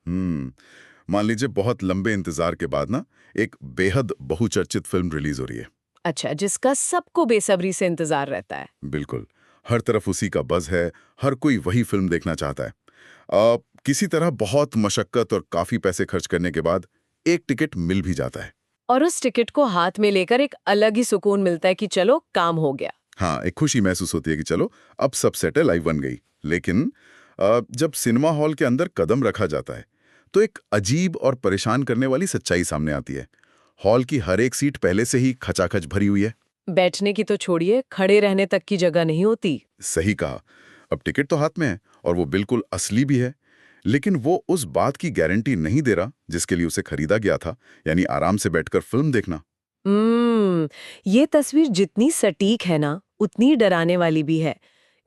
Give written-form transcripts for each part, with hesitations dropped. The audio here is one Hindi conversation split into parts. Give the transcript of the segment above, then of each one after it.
मान लीजिए बहुत लंबे इंतजार के बाद ना एक बेहद बहुचर्चित फिल्म रिलीज हो रही है। अच्छा, जिसका सबको बेसब्री से इंतजार रहता है। बिल्कुल। हर तरफ उसी का बज़ है, हर कोई वही फिल्म देखना चाहता है। किसी तरह बहुत मशक्कत और काफी पैसे खर्च करने के बाद एक टिकट मिल भी जाता है। और उस टिकट को हाथ में लेकर एक अलग ही सुकून मिलता है कि चलो काम हो गया। हाँ, एक खुशी महसूस होती है कि चलो अब सब सेटल, लाइफ बन गई। लेकिन जब सिनेमा हॉल के अंदर कदम रखा जाता है तो एक अजीब और परेशान करने वाली सच्चाई सामने आती है। हॉल की हर एक सीट पहले से ही खचाखच भरी हुई है। बैठने की तो छोड़िए, खड़े रहने तक की जगह नहीं होती। सही कहा। अब टिकट तो हाथ में है और वो बिल्कुल असली भी है, लेकिन वो उस बात की गारंटी नहीं दे रहा जिसके लिए उसे खरीदा गया था, यानी आराम से बैठकर फिल्म देखना। हम्म, ये तस्वीर जितनी सटीक है ना, उतनी डराने वाली भी है।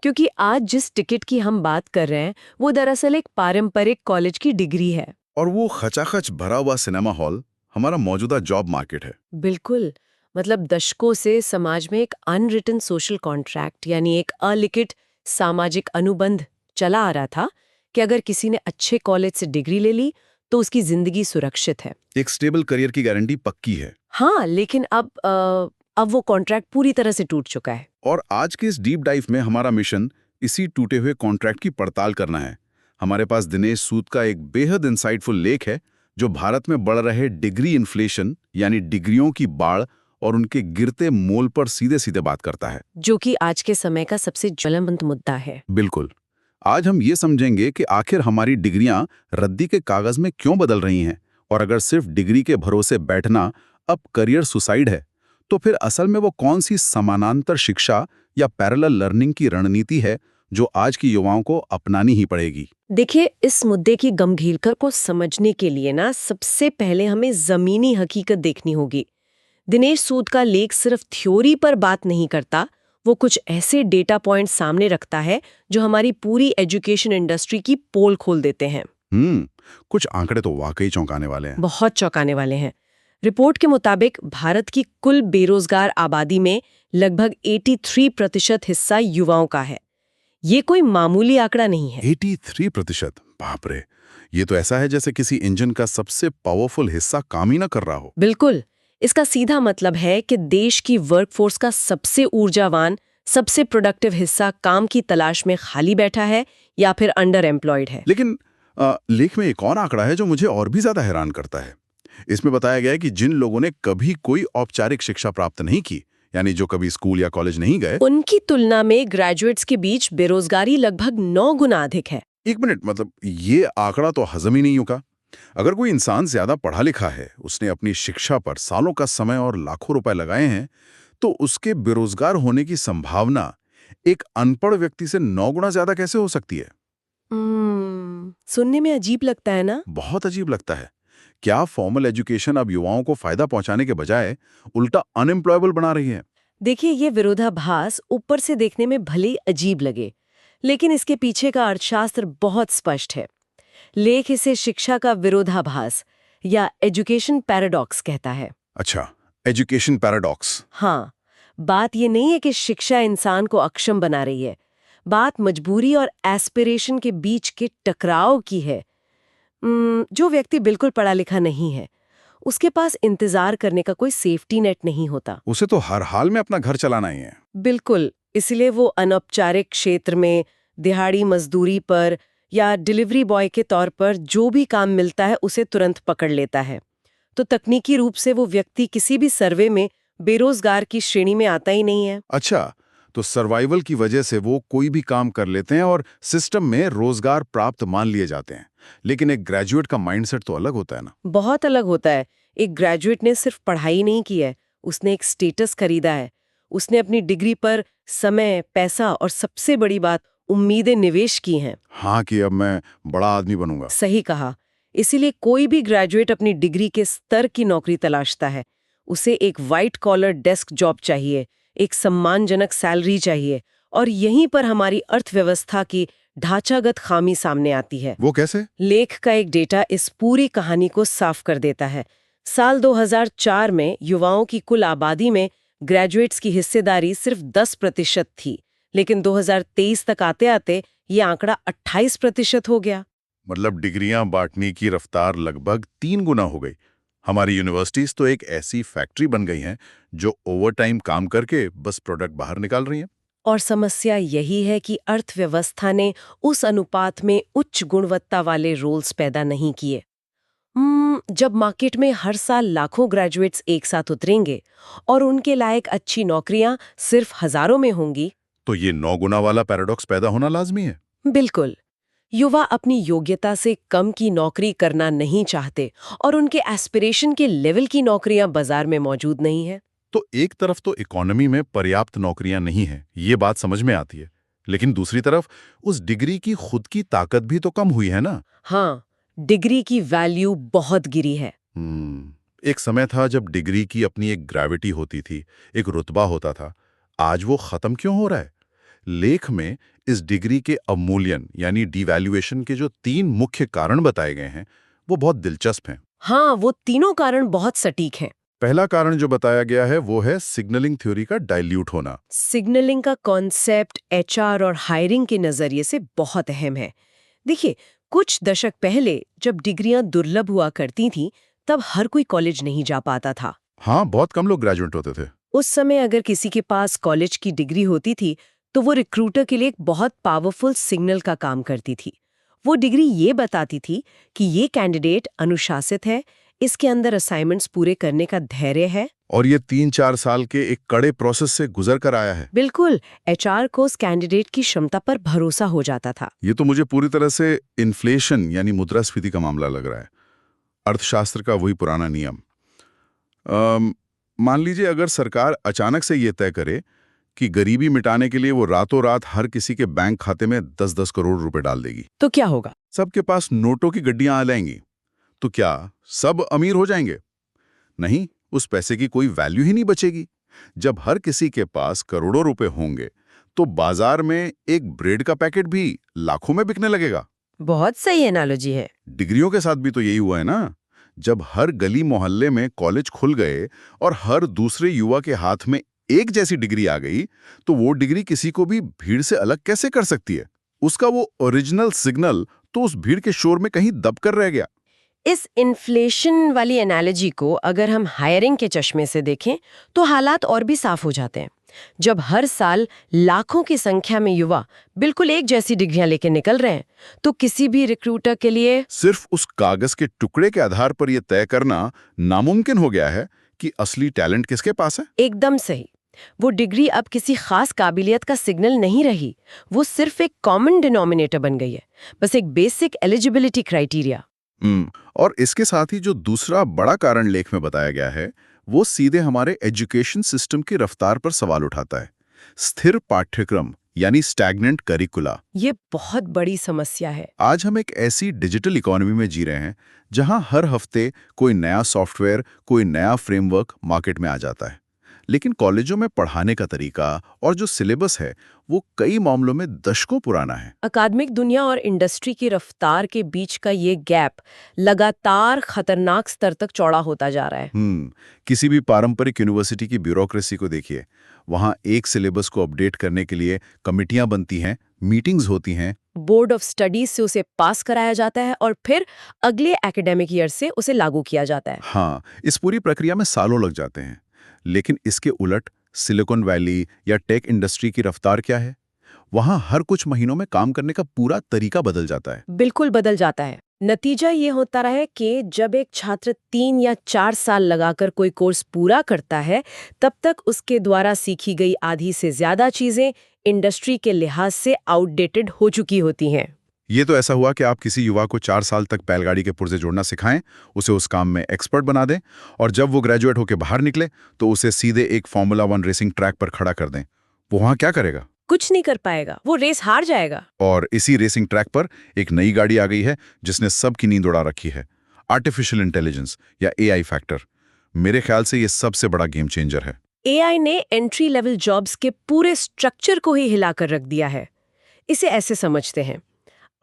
क्योंकि आज जिस टिकट की हम बात कर रहे हैं, वो दरअसल एक पारंपरिक कॉलेज की डिग्री है। और वो खचाखच भरा हुआ सिनेमा हॉल हमारा मौजूदा जॉब मार्केट है। बिल्कुल। मतलब दशकों से समाज में एक अनरिटन सोशल कॉन्ट्रैक्ट, यानी एक अलिखित सामाजिक अनुबंध चला आ रहा था कि अगर किसी ने अच्छे कॉलेज से डिग्री ले ली तो उसकी जिंदगी सुरक्षित है। एक स्टेबल करियर की गारंटी पक्की है। हाँ, लेकिन अब वो कॉन्ट्रैक्ट पूरी तरह से टूट चुका है। और आज के इस डीप डाइव में हमारा मिशन इसी टूटे हुए कॉन्ट्रैक्ट की पड़ताल करना है। हमारे पास दिनेश सूद का एक बेहद इंसाइटफुल लेख है जो भारत में बढ़ रहे डिग्री इन्फ्लेशन यानी डिग्रियों की बाढ़ और उनके गिरते मोल पर सीधे सीधे बात करता है। जो कि आज के समय का सबसे ज्वलंत मुद्दा है। बिल्कुल। आज हम ये समझेंगे कि आखिर हमारी डिग्रियां रद्दी के कागज में क्यों बदल रही हैं, और अगर सिर्फ डिग्री के भरोसे बैठना अब करियर सुसाइड है, तो फिर असल में वो कौन सी समानांतर शिक्षा या पैरेलल लर्निंग की रणनीति है जो आज की युवाओं को अपनानी ही पड़ेगी। देखिए, इस मुद्दे की गंभीरता को समझने के लिए ना सबसे पहले हमें जमीनी हकीकत देखनी होगी। दिनेश सूद का लेख सिर्फ थ्योरी पर बात नहीं करता, वो कुछ ऐसे डेटा पॉइंट सामने रखता है जो हमारी पूरी एजुकेशन इंडस्ट्री की पोल खोल देते हैं। कुछ आंकड़े तो वाकई चौंकाने वाले हैं। बहुत चौंकाने वाले हैं। रिपोर्ट के मुताबिक भारत की कुल बेरोजगार आबादी में लगभग 83% हिस्सा युवाओं का है। ये कोई मामूली आंकड़ा नहीं है। 83%? बाप रे, ये तो ऐसा है जैसे किसी इंजन का सबसे पावरफुल हिस्सा काम ही ना कर रहा हो। बिल्कुल। इसका सीधा मतलब है कि देश की वर्कफोर्स का सबसे ऊर्जावान, सबसे प्रोडक्टिव हिस्सा काम की तलाश में खाली बैठा है या फिर अंडर एम्प्लॉयड है। लेकिन लेख में एक और आंकड़ा है जो मुझे और भी ज्यादा हैरान करता है। इसमें बताया गया है कि जिन लोगों ने कभी कोई औपचारिक शिक्षा प्राप्त नहीं की, यानी जो कभी स्कूल या कॉलेज नहीं गए, उनकी तुलना में ग्रेजुएट्स के बीच बेरोजगारी लगभग 9 गुना अधिक है। एक मिनट, मतलब ये आंकड़ा तो हजम ही नहीं होगा। अगर कोई इंसान ज्यादा पढ़ा लिखा है, उसने अपनी शिक्षा पर सालों का समय और लाखों रुपए लगाए हैं, तो उसके बेरोजगार होने की संभावना एक अनपढ़ व्यक्ति से 9 गुना ज्यादा कैसे हो सकती है? सुनने में अजीब लगता है ना? बहुत अजीब लगता है। क्या फॉर्मल एजुकेशन अब युवाओं को फायदा पहुंचाने के बजाय उल्टा अनएम्प्लॉयबल बना रही है? देखिए, ये विरोधाभास ऊपर से देखने में भले ही अजीब लगे, लेकिन इसके पीछे का अर्थशास्त्र बहुत स्पष्ट है। लेख इसे शिक्षा का विरोधाभास या एजुकेशन पैराडॉक्स कहता है। अच्छा, एजुकेशन पैराडॉक्स। हाँ, बात ये नहीं है कि शिक्षा इंसान को अक्षम बना रही है। बात मजबूरी और एस्पिरेशन के बीच के टकराव की है। जो व्यक्ति बिल्कुल पढ़ा लिखा नहीं है, उसके पास इंतजार करने का कोई सेफ्टी नेट नहीं होता। उसे तो हर हाल में अपना घर चलाना ही है। बिल्कुल। इसलिए वो अनौपचारिक क्षेत्र में दिहाड़ी मजदूरी पर या डिलीवरी बॉय के तौर पर जो भी काम मिलता है उसे तुरंत पकड़ लेता है। तो तकनीकी रूप से वो व्यक्ति किसी भी सर्वे में बेरोजगार की श्रेणी में आता ही नहीं है। अच्छा, तो सर्वाइवल की वजह से वो कोई भी काम कर लेते हैं और सिस्टम में रोजगार प्राप्त मान लिए जाते हैं। लेकिन एक ग्रेजुएट का माइंडसेट तो अलग होता है ना। बहुत अलग होता है। एक ग्रेजुएट ने सिर्फ पढ़ाई नहीं की है, उसने एक स्टेटस खरीदा है। उसने अपनी डिग्री पर समय, पैसा और सबसे बड़ी बात उम्मीदें निवेश की हैं। हाँ, कि अब मैं बड़ा आदमी बनूंगा। सही कहा। इसीलिए कोई भी ग्रेजुएट अपनी डिग्री के स्तर की नौकरी तलाशता है। उसे एक व्हाइट कॉलर डेस्क जॉब चाहिए, एक सम्मानजनक सैलरी चाहिए, और यहीं पर हमारी अर्थव्यवस्था की ढांचागत खामी सामने आती है। वो कैसे? लेख का एक डेटा इस पूरी कहानी को साफ कर देता है। साल 2004 में युवाओं की कुल आबादी में ग्रेजुएट्स की हिस्सेदारी सिर्फ 10% थी, लेकिन 2023 तक आते आते ये आंकड़ा 28% हो गया। मतलब डिग्रियां बांटने की रफ्तार लगभग 3 गुना हो गई। हमारी यूनिवर्सिटीज तो एक ऐसी फैक्ट्री बन गई हैं जो ओवरटाइम काम करके बस प्रोडक्ट बाहर निकाल रही हैं। और समस्या यही है कि अर्थव्यवस्था ने उस अनुपात में उच्च गुणवत्ता वाले रोल्स पैदा नहीं किए। जब मार्केट में हर साल लाखों ग्रेजुएट्स एक साथ उतरेंगे और उनके लायक अच्छी नौकरियां सिर्फ हजारों में होंगी। तो ये 9 गुना वाला पैराडॉक्स पैदा होना लाजमी है। बिल्कुल। युवा अपनी योग्यता से कम की नौकरी करना नहीं चाहते और उनके एस्पिरेशन के लेवल की नौकरियां बाजार में मौजूद नहीं है। तो एक तरफ तो इकोनॉमी में पर्याप्त नौकरियां नहीं हैं, ये बात समझ में आती है। लेकिन दूसरी तरफ उस डिग्री की खुद की ताकत भी तो कम हुई है ना। हाँ, डिग्री की वैल्यू बहुत गिरी है। एक समय था जब डिग्री की अपनी एक ग्रेविटी होती थी, एक रुतबा होता था। आज वो खत्म क्यों हो रहा है? लेख में इस डिग्री के अवमूल्यन यानी डिवैल्यूएशन के जो 3 मुख्य कारण बताए गए हैं, वो बहुत दिलचस्प हैं। हाँ, वो तीनों कारण बहुत सटीक हैं। पहला कारण जो बताया गया है वो है सिग्नलिंग थ्योरी का डाइल्यूट होना। सिग्नलिंग का कॉन्सेप्ट एचआर और हायरिंग के नजरिए से बहुत अहम है। देखिए, कुछ दशक पहले जब डिग्रियां दुर्लभ हुआ करती थीं, तब हर कोई कॉलेज नहीं जा पाता था। हाँ, बहुत कम लोग ग्रेजुएट होते थे। उस समय अगर किसी के पास कॉलेज की डिग्री होती थी, तो वो रिक्रूटर के लिए एक बहुत पावरफुल सिग्नल का काम करती थी। वो डिग्री ये बताती थी कि ये कैंडिडेट अनुशासित है, इसके अंदर असाइनमेंट्स पूरे करने का धैर्य है। और ये 3-4 साल के एक कड़े प्रोसेस से गुजर कर आया है। बिल्कुल, एचआर को उस कैंडिडेट की क्षमता पर भरोसा हो जाता था। ये तो मुझे पूरी तरह से इन्फ्लेशन यानी मुद्रास्फीति का मामला लग रहा है। अर्थशास्त्र का वही पुराना नियम। मान लीजिए अगर सरकार अचानक से ये तय करे कि गरीबी मिटाने के लिए वो रातों रात हर किसी के बैंक खाते में 10-10 करोड़ रुपए डाल देगी, तो क्या होगा? सबके पास नोटों की गड्डियां आ जाएंगी। तो क्या सब अमीर हो जाएंगे? नहीं, उस पैसे की कोई वैल्यू ही नहीं बचेगी। जब हर किसी के पास करोड़ों रुपए होंगे तो बाजार में एक ब्रेड का पैकेट भी लाखों में बिकने लगेगा। बहुत सही एनालॉजी है। डिग्रियों के साथ भी तो यही हुआ है ना। जब हर गली मोहल्ले में कॉलेज खुल गए और हर दूसरे युवा के हाथ में एक जैसी डिग्री आ गई, तो वो डिग्री किसी को भी भीड़ से अलग कैसे कर सकती है? उसका वो ओरिजिनल सिग्नल तो उस भीड़ के शोर में कहीं दब कर रह गया। इस इन्फ्लेशन वाली एनालॉजी को अगर हम हायरिंग के चश्मे से देखें, तो हालात और भी साफ हो जाते हैं। जब हर साल लाखों की संख्या में युवा बिल्कुल एक जैसी डिग्रियां लेके निकल रहे हैं, तो किसी भी रिक्रूटर के लिए सिर्फ उस कागज के टुकड़े के आधार पर यह तय करना नामुमकिन हो गया है कि असली टैलेंट किसके पास है। एकदम सही। वो डिग्री अब किसी खास काबिलियत का सिग्नल नहीं रही, वो सिर्फ एक कॉमन डिनोमिनेटर बन गई है, बस एक बेसिक एलिजिबिलिटी क्राइटेरिया। और इसके साथ ही जो दूसरा बड़ा कारण लेख में बताया गया है, वो सीधे हमारे एजुकेशन सिस्टम की रफ्तार पर सवाल उठाता है। स्थिर पाठ्यक्रम यानी स्टैग्नेंट करिकुला। ये बहुत बड़ी समस्या है। आज हम एक ऐसी डिजिटल इकोनॉमी में जी रहे हैं जहां हर हफ्ते कोई नया सॉफ्टवेयर, कोई नया फ्रेमवर्क मार्केट में आ जाता है। लेकिन कॉलेजों में पढ़ाने का तरीका और जो सिलेबस है वो कई मामलों में दशकों पुराना है। अकादमिक दुनिया और इंडस्ट्री की रफ्तार के बीच का ये गैप लगातार खतरनाक स्तर तक चौड़ा होता जा रहा है। किसी भी पारंपरिक यूनिवर्सिटी की ब्यूरोक्रेसी को देखिए। वहां एक सिलेबस को अपडेट करने के लिए कमिटियां बनती हैं, मीटिंग्स होती हैं, बोर्ड ऑफ स्टडीज से उसे पास कराया जाता है और फिर अगले एकेडमिक ईयर से उसे लागू किया जाता है। हाँ, इस पूरी प्रक्रिया में सालों लग जाते हैं। लेकिन इसके उलट सिलिकॉन वैली या टेक इंडस्ट्री की रफ्तार क्या है? वहां हर कुछ महीनों में काम करने का पूरा तरीका बदल जाता है। बिल्कुल बदल जाता है। नतीजा ये होता रहा है कि जब एक छात्र 3 या 4 साल लगाकर कोई कोर्स पूरा करता है, तब तक उसके द्वारा सीखी गई आधी से ज्यादा चीजें इंडस्ट्री के लिहाज से आउटडेटेड हो चुकी होती हैं। ये तो ऐसा हुआ कि आप किसी युवा को 4 साल तक बैलगाड़ी के पुर्जे जोड़ना सिखाएं, उसे उस काम में एक्सपर्ट बना दें और जब वो ग्रेजुएट होकर बाहर निकले तो उसे सीधे एक फॉर्मूला 1 रेसिंग ट्रैक पर खड़ा कर दें। वो वहां क्या करेगा? कुछ नहीं कर पाएगा, वो रेस हार जाएगा। और इसी रेसिंग ट्रैक पर एक नई गाड़ी आ गई है जिसने सबकी नींद उड़ा रखी है। आर्टिफिशियल इंटेलिजेंस या एआई फैक्टर। मेरे ख्याल से ये सबसे बड़ा गेम चेंजर है। एआई ने एंट्री लेवल जॉब्स के पूरे स्ट्रक्चर को ही हिलाकर रख दिया है। इसे ऐसे समझते हैं,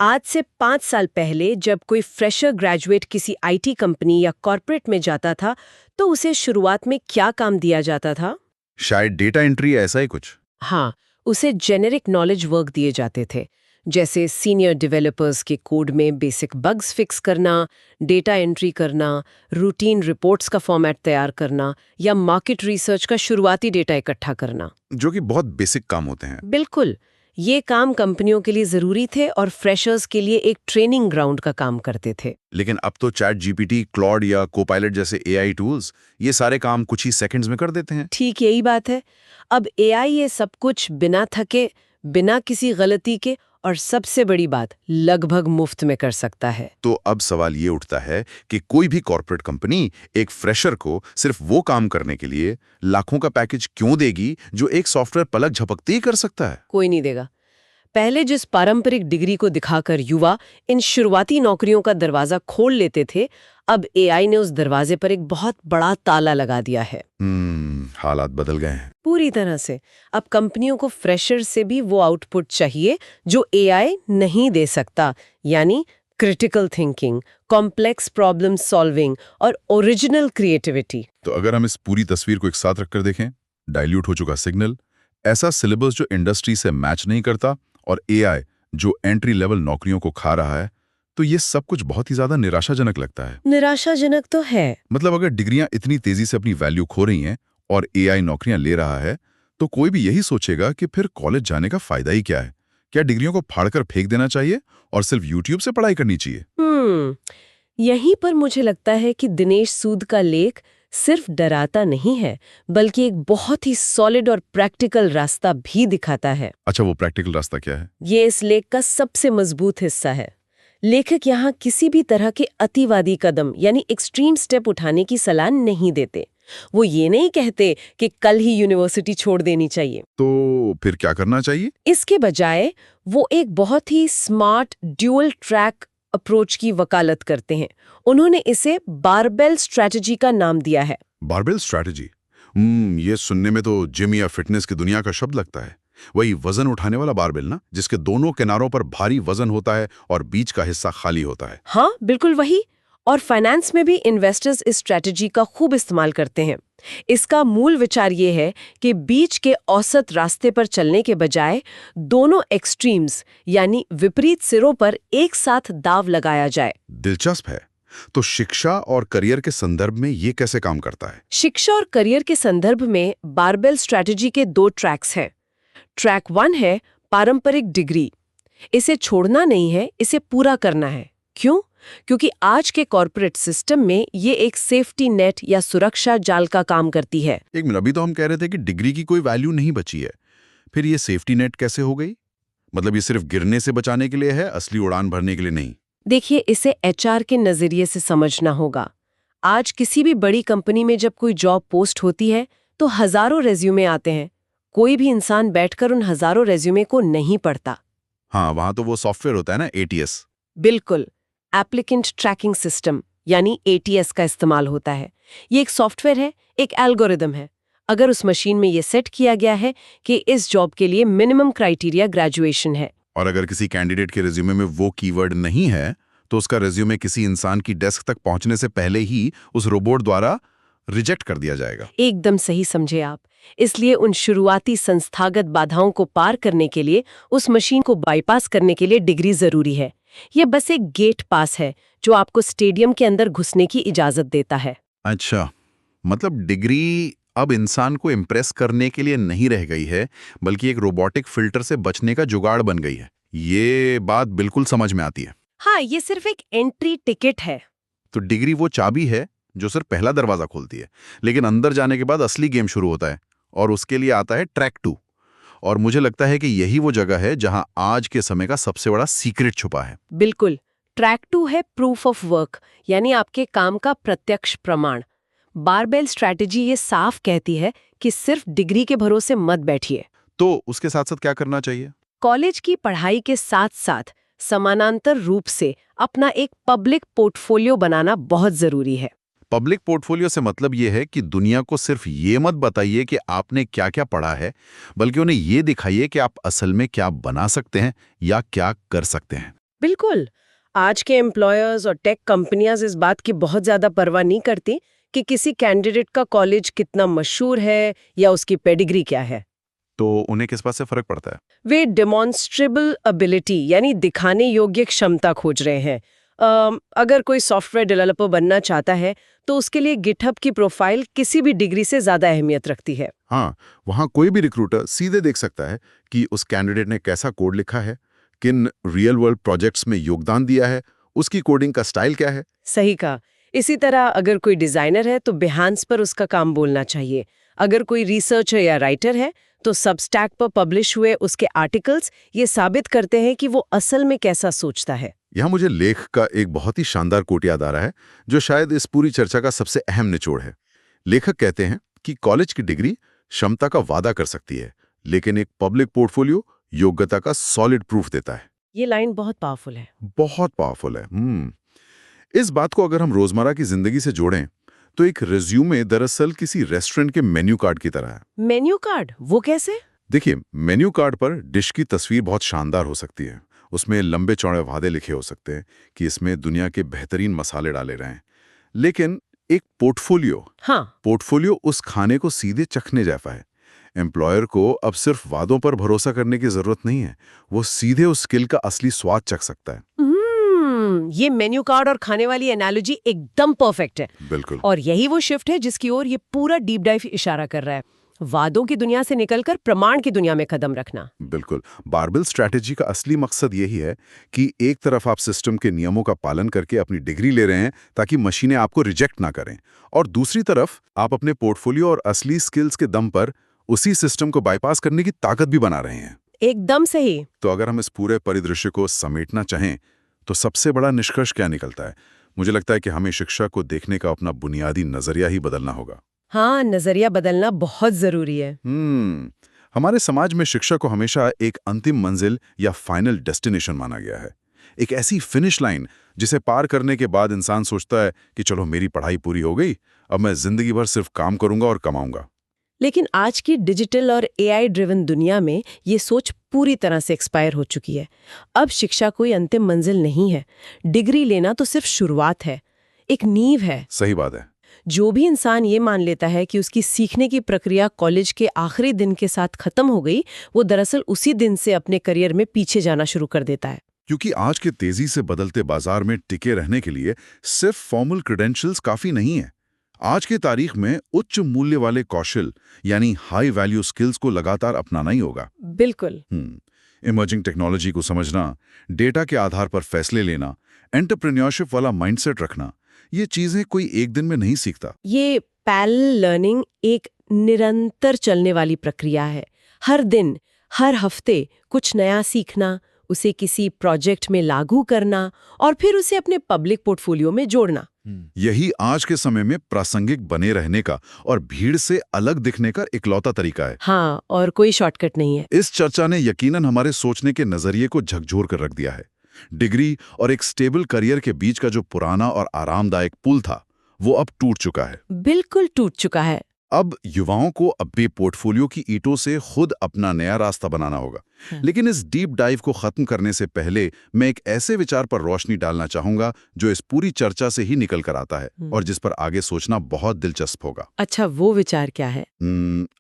आज से 5 साल पहले जब कोई फ्रेशर ग्रेजुएट किसी आईटी कंपनी या कॉर्पोरेट में जाता था, तो उसे शुरुआत में क्या काम दिया जाता था? शायद डेटा एंट्री, ऐसा ही कुछ। हाँ, उसे जेनेरिक नॉलेज वर्क दिए जाते थे, जैसे सीनियर डेवलपर्स के कोड में बेसिक बग्स फिक्स करना, डेटा एंट्री करना, रूटीन रिपोर्ट्स का फॉर्मेट तैयार करना या मार्केट रिसर्च का शुरुआती डेटा इकट्ठा करना। जो कि बहुत बेसिक काम होते हैं। बिल्कुल, ये काम कंपनियों के लिए जरूरी थे और फ्रेशर्स के लिए एक ट्रेनिंग ग्राउंड का काम करते थे। लेकिन अब तो चैट जीपीटी, क्लॉड या कोपायलट जैसे एआई टूल्स ये सारे काम कुछ ही सेकंड्स में कर देते हैं। ठीक यही बात है। अब एआई ये सब कुछ बिना थके, बिना किसी गलती के और सबसे बड़ी बात लगभग मुफ्त में कर सकता है। तो अब सवाल ये उठता है कि कोई भी कॉर्पोरेट कंपनी एक फ्रेशर को सिर्फ वो काम करने के लिए लाखों का पैकेज क्यों देगी जो एक सॉफ्टवेयर पलक झपकते ही कर सकता है? कोई नहीं देगा। पहले जिस पारंपरिक डिग्री को दिखाकर युवा इन शुरुआती नौकरियों का दरवाजा खोल लेते थे, अब एआई ने उस दरवाजे पर एक बहुत बड़ा ताला लगा दिया है। हालात बदल गए हैं पूरी तरह से। अब कंपनियों को फ्रेशर से भी वो आउटपुट चाहिए जो एआई नहीं दे सकता, यानी critical thinking, complex problem solving और ओरिजिनल क्रिएटिविटी। तो अगर हम इस पूरी तस्वीर को एक साथ रखकर देखें, डाइल्यूट हो चुका सिग्नल, ऐसा सिलेबस जो इंडस्ट्री से मैच नहीं करता और एआई जो एंट्री लेवल नौकरियों को खा रहा है, तो ये सब कुछ बहुत ही ज्यादा निराशाजनक लगता है। निराशाजनक तो है। मतलब अगर डिग्रियां इतनी तेजी से अपनी वैल्यू खो रही हैं और एआई नौकरियां ले रहा है, तो कोई भी यही सोचेगा कि फिर कॉलेज जाने का फायदा ही क्या है? क्या डिग्रियों को फाड़कर फेंक देना चाहिए और सिर्फ यूट्यूब से पढ़ाई करनी चाहिए? यहीं पर मुझे लगता है कि दिनेश सूद का लेख सिर्फ डराता नहीं है, बल्कि एक बहुत ही सॉलिड और प्रैक्टिकल रास्ता भी दिखाता है। अच्छा, वो प्रैक्टिकल रास्ता क्या है? ये इस लेख का सबसे मजबूत हिस्सा है। लेखक यहाँ किसी भी तरह के अतिवादी कदम यानी एक्सट्रीम स्टेप उठाने की सलाह नहीं देते। वो ये नहीं कहते कि कल ही यूनिवर्सिटी छोड़ देनी चाहिए। तो फिर क्या करना चाहिए? इसके बजाय वो एक बहुत ही स्मार्ट ड्यूअल ट्रैक अप्रोच की वकालत करते हैं। उन्होंने इसे बारबेल स्ट्रैटेजी का नाम दिया है। Barbell strategy? ये सुनने में तो जिम या फिटनेस की दुनिया का शब्द लगता है। वही वजन उठाने वाला बारबेल ना, जिसके दोनों किनारों पर भारी वजन होता है और बीच का हिस्सा खाली होता है। हाँ, बिल्कुल वही। और फाइनेंस में भी इन्वेस्टर्स इस स्ट्रैटेजी का खूब इस्तेमाल करते हैं। इसका मूल विचार ये है कि बीच के औसत रास्ते पर चलने के बजाय दोनों एक्सट्रीम्स यानी विपरीत सिरों पर एक साथ दाव लगाया जाए। दिलचस्प है। तो शिक्षा और करियर के संदर्भ में ये कैसे काम करता है? शिक्षा और करियर के संदर्भ में बारबेल स्ट्रैटेजी के 2 ट्रैक्स हैं। ट्रैक 1 है पारंपरिक डिग्री। इसे छोड़ना नहीं है, इसे पूरा करना है। क्यों? क्योंकि आज के कॉर्पोरेट सिस्टम में ये एक सेफ्टी नेट या सुरक्षा जाल का काम करती है। एक मिनट, अभी तो हम कह रहे थे कि डिग्री की कोई वैल्यू नहीं बची है, फिर ये सेफ्टी नेट कैसे हो गई? मतलब ये सिर्फ गिरने से बचाने के लिए है, असली उड़ान भरने के लिए नहीं? देखिए, इसे एचआर के नजरिए से समझना होगा। आज किसी भी बड़ी कंपनी में जब कोई जॉब पोस्ट होती है तो हजारों रेज्यूमे आते हैं। कोई भी इंसान बैठकर उन हजारों रेज्यूमे को नहीं पढ़ता। हाँ, वहां तो वो सॉफ्टवेयर होता है ना, एटीएस। बिल्कुल, एप्लीकेंट ट्रैकिंग सिस्टम यानी एटीएस का इस्तेमाल होता है। ये एक सॉफ्टवेयर है, एक एल्गोरिदम है। अगर उस मशीन में ये सेट किया गया है कि इस जॉब के लिए मिनिमम क्राइटेरिया ग्रेजुएशन है, और अगर किसी कैंडिडेट के रिज्यूमे में वो कीवर्ड नहीं है, तो उसका रिज्यूमे किसी इंसान की डेस्क तक पहुंचने से पहले ही उस रोबोट द्वारा रिजेक्ट कर दिया जाएगा। एकदम सही समझे आप। इसलिए उन शुरुआती संस्थागत बाधाओं को पार करने के लिए, उस मशीन को बाईपास करने के लिए डिग्री जरूरी है। ये बस एक गेट पास है जो आपको स्टेडियम के अंदर घुसने की इजाजत देता है। अच्छा, मतलब डिग्री अब इंसान को इम्प्रेस करने के लिए नहीं रह गई है, बल्कि एक रोबोटिक फिल्टर से बचने का जुगाड़ बन गई है। ये बात बिल्कुल समझ में आती है। हाँ, ये सिर्फ एक एंट्री टिकट है। तो डिग्री वो चाबी है जो सिर्फ पहला दरवाजा खोलती है, लेकिन अंदर जाने के बाद असली गेम शुरू होता है और उसके लिए आता है ट्रैक 2। और मुझे लगता है कि यही वो जगह है जहां आज के समय का सबसे बड़ा सीक्रेट छुपा है। बिल्कुल। ट्रैक 2 है प्रूफ ऑफ वर्क, यानी आपके काम का प्रत्यक्ष प्रमाण। बारबेल स्ट्रैटेजी ये साफ कहती है कि सिर्फ डिग्री के भरोसे मत बैठिए। तो उसके साथ साथ क्या करना चाहिए? कॉलेज की पढ़ाई के साथ साथ समानांतर रूप से अपना एक पब्लिक पोर्टफोलियो बनाना बहुत जरूरी है। पब्लिक पोर्टफोलियो से मतलब ये है कि दुनिया को सिर्फ ये मत बताइए कि आपने क्या क्या पढ़ा है, बल्कि उन्हें ये दिखाइए कि आप असल में क्या बना सकते हैं या क्या कर सकते हैं। बिल्कुल। आज के एम्प्लॉयर्स और टेक कंपनियां इस बात की बहुत ज्यादा परवाह नहीं करती कि किसी कैंडिडेट का कॉलेज कितना मशहूर है या उसकी पेडिग्री क्या है। तो उन्हें किस बात से फर्क पड़ता है? वे डेमॉन्स्ट्रेबल एबिलिटी यानी दिखाने योग्य क्षमता खोज रहे हैं। अगर कोई सॉफ्टवेयर डेवलपर बनना चाहता है तो उसके लिए गिटहब की प्रोफाइल किसी भी डिग्री से ज्यादा अहमियत रखती है। हाँ, वहाँ कोई भी रिक्रूटर सीधे देख सकता है कि उस कैंडिडेट ने कैसा कोड लिखा है, किन रियल वर्ल्ड प्रोजेक्ट्स में योगदान दिया है, उसकी कोडिंग का स्टाइल क्या है। सही कहा। इसी तरह अगर कोई डिजाइनर है तो बिहांस पर उसका काम बोलना चाहिए। अगर कोई रिसर्चर या राइटर है तो सबस्टैक पर पब्लिश हुए उसके आर्टिकल्स ये साबित करते हैं कि वो असल में कैसा सोचता है। यहाँ मुझे लेख का एक बहुत ही शानदार कोट याद आ रहा है, जो शायद इस पूरी चर्चा का सबसे अहम निचोड़ है। लेखक कहते हैं कि कॉलेज की डिग्री क्षमता का वादा कर सकती है, लेकिन एक पब्लिक पोर्टफोलियो योग्यता का सॉलिड प्रूफ देता है। ये लाइन बहुत पावरफुल है। बहुत पावरफुल है। इस बात को अगर हम रोजमर्रा की जिंदगी से जोड़ें तो एक रिज्यूमे दरअसल किसी रेस्टोरेंट के मेन्यू कार्ड की तरह है। मेन्यू कार्ड वो कैसे? देखिए, मेन्यू कार्ड पर डिश की तस्वीर बहुत शानदार हो सकती है। उसमें लंबे चौड़े वादे लिखे हो सकते हैं कि इसमें दुनिया के बेहतरीन मसाले डाले रहे हैं। लेकिन एक पोर्टफोलियो उस खाने को सीधे चखने जैसा है। एम्प्लॉयर को अब सिर्फ वादों पर भरोसा करने की जरूरत नहीं है, वो सीधे उस स्किल का असली स्वाद चख सकता है। ये मेन्यू कार्ड और खाने वाली एनालॉजी एकदम परफेक्ट है। बिल्कुल। और यही वो शिफ्ट है जिसकी ओर ये पूरा डीप डाइव इशारा कर रहा है। वादों की दुनिया से निकलकर प्रमाण की दुनिया में कदम रखना। बिल्कुल। बारबेल स्ट्रैटेजी का असली मकसद यही है कि एक तरफ आप सिस्टम के नियमों का पालन करके अपनी डिग्री ले रहे हैं ताकि मशीनें आपको रिजेक्ट ना करें, और दूसरी तरफ आप अपने पोर्टफोलियो और असली स्किल्स के दम पर उसी सिस्टम को बाईपास करने की ताकत भी बना रहे हैं। एकदम सही। तो अगर हम इस पूरे परिदृश्य को समेटना चाहें तो सबसे बड़ा निष्कर्ष क्या निकलता है? मुझे लगता है कि हमें शिक्षा को देखने का अपना बुनियादी नजरिया ही बदलना होगा। हाँ, नजरिया बदलना बहुत जरूरी है। हमारे समाज में शिक्षा को हमेशा एक अंतिम मंजिल या फाइनल डेस्टिनेशन माना गया है, एक ऐसी फिनिश लाइन जिसे पार करने के बाद इंसान सोचता है कि चलो मेरी पढ़ाई पूरी हो गई, अब मैं जिंदगी भर सिर्फ काम करूंगा और कमाऊंगा। लेकिन आज की डिजिटल और एआई ड्रिवन दुनिया में ये सोच पूरी तरह से एक्सपायर हो चुकी है। अब शिक्षा कोई अंतिम मंजिल नहीं है। डिग्री लेना तो सिर्फ शुरुआत है, एक नींव है। सही बात है। जो भी इंसान ये मान लेता है कि उसकी सीखने की प्रक्रिया कॉलेज के आखिरी दिन के साथ खत्म हो गई, वो दरअसल उसी दिन से अपने करियर में पीछे जाना शुरू कर देता है। क्योंकि आज के तेजी से बदलते बाजार में टिके रहने के लिए सिर्फ फॉर्मल क्रेडेंशियल्स काफी नहीं है। आज की तारीख में उच्च मूल्य वाले कौशल यानी हाई वैल्यू स्किल्स को लगातार अपनाना ही होगा। बिल्कुल। इमर्जिंग टेक्नोलॉजी को समझना, डेटा के आधार पर फैसले लेना, एंटरप्रेन्योरशिप वाला माइंडसेट रखना, ये चीजें कोई एक दिन में नहीं सीखता। ये पैरेलल लर्निंग एक निरंतर चलने वाली प्रक्रिया है। हर दिन, हर हफ्ते कुछ नया सीखना, उसे किसी प्रोजेक्ट में लागू करना और फिर उसे अपने पब्लिक पोर्टफोलियो में जोड़ना। यही आज के समय में प्रासंगिक बने रहने का और भीड़ से अलग दिखने का इकलौता तरीका है। हाँ, और कोई शॉर्टकट नहीं है। इस चर्चा ने यकीनन हमारे सोचने के नजरिए को झकझोर कर रख दिया है। डिग्री और एक स्टेबल करियर के बीच का जो पुराना और आरामदायक पुल था, वो अब टूट चुका है। बिल्कुल टूट चुका है। अब युवाओं को अपने पोर्टफोलियो की ईंटों से खुद अपना नया रास्ता बनाना होगा। लेकिन इस डीप डाइव को खत्म करने से पहले मैं एक ऐसे विचार पर रोशनी डालना चाहूंगा जो इस पूरी चर्चा से ही निकल कर आता है और जिस पर आगे सोचना बहुत दिलचस्प होगा। अच्छा, वो विचार क्या है?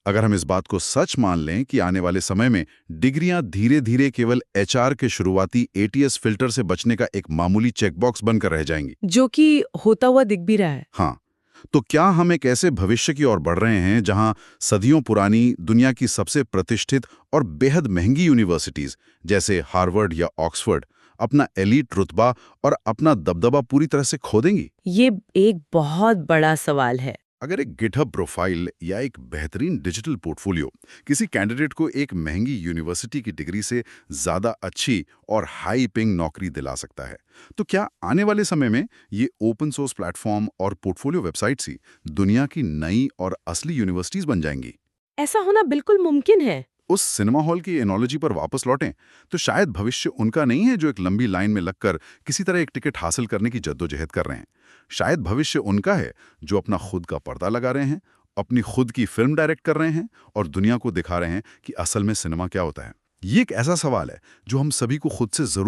अगर हम इस बात को सच मान लें कि आने वाले समय में डिग्रियां धीरे धीरे केवल एचआर के शुरुआती एटीएस फिल्टर से बचने का एक मामूली चेकबॉक्स बनकर रह जाएंगी, जो कि होता हुआ दिख भी रहा है। हाँ, तो क्या हम एक ऐसे भविष्य की ओर बढ़ रहे हैं जहां सदियों पुरानी दुनिया की सबसे प्रतिष्ठित और बेहद महंगी यूनिवर्सिटीज जैसे हार्वर्ड या ऑक्सफोर्ड अपना एलीट रुतबा और अपना दबदबा पूरी तरह से खो देंगी? ये एक बहुत बड़ा सवाल है। अगर एक गिटहब प्रोफाइल या एक बेहतरीन डिजिटल पोर्टफोलियो किसी कैंडिडेट को एक महंगी यूनिवर्सिटी की डिग्री से ज्यादा अच्छी और हाई पेइंग नौकरी दिला सकता है, तो क्या आने वाले समय में ये ओपन सोर्स प्लेटफॉर्म और पोर्टफोलियो वेबसाइट्स ही दुनिया की नई और असली यूनिवर्सिटीज बन जाएंगी? ऐसा होना बिल्कुल मुमकिन है। उस सिनेमा हॉल की एनोलॉजी पर वापस लौटें तो शायद भविष्य उनका नहीं है जो एक लंबी लाइन में लगकर किसी तरह एक टिकट हासिल करने की जद्दोजहद कर रहे हैं। शायद भविष्य उनका है जो अपना खुद का पर्दा लगा रहे हैं, अपनी खुद की फिल्म डायरेक्ट कर रहे हैं और दुनिया को दिखा रहे हैं कि असल में सिनेमा क्या होता है। ये एक ऐसा सवाल है जो हम सभी को खुद से जरूर